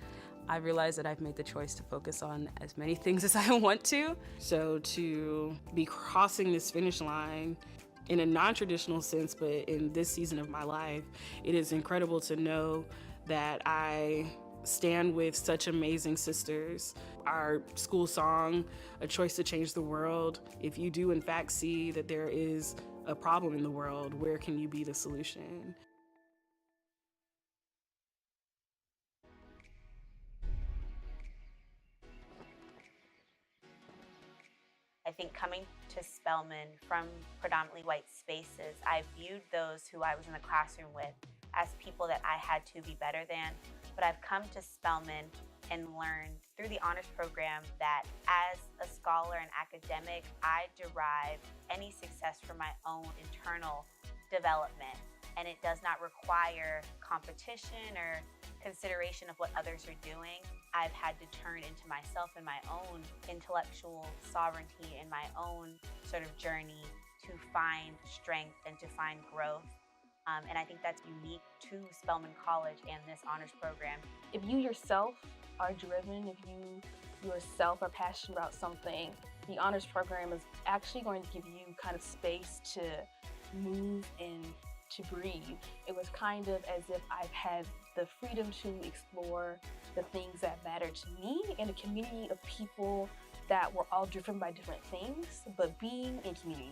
I realized that I've made the choice to focus on as many things as I want to. So to be crossing this finish line in a non-traditional sense, but in this season of my life, it is incredible to know that I stand with such amazing sisters. Our school song, A Choice to Change the World, if you do in fact see that there is a problem in the world, where can you be the solution? I think coming to Spelman from predominantly white spaces, I viewed those who I was in the classroom with as people that I had to be better than. But I've come to Spelman and learned through the honors program that as a scholar and academic, I derive any success from my own internal development. And it does not require competition or consideration of what others are doing. I've had to turn into myself and my own intellectual sovereignty and my own sort of journey to find strength and to find growth. And I think that's unique to Spelman College and this honors program. If you yourself are driven, if you yourself are passionate about something, the honors program is actually going to give you kind of space to move and to breathe. It was kind of as if I've had the freedom to explore the things that matter to me in a community of people that were all driven by different things, but being in community.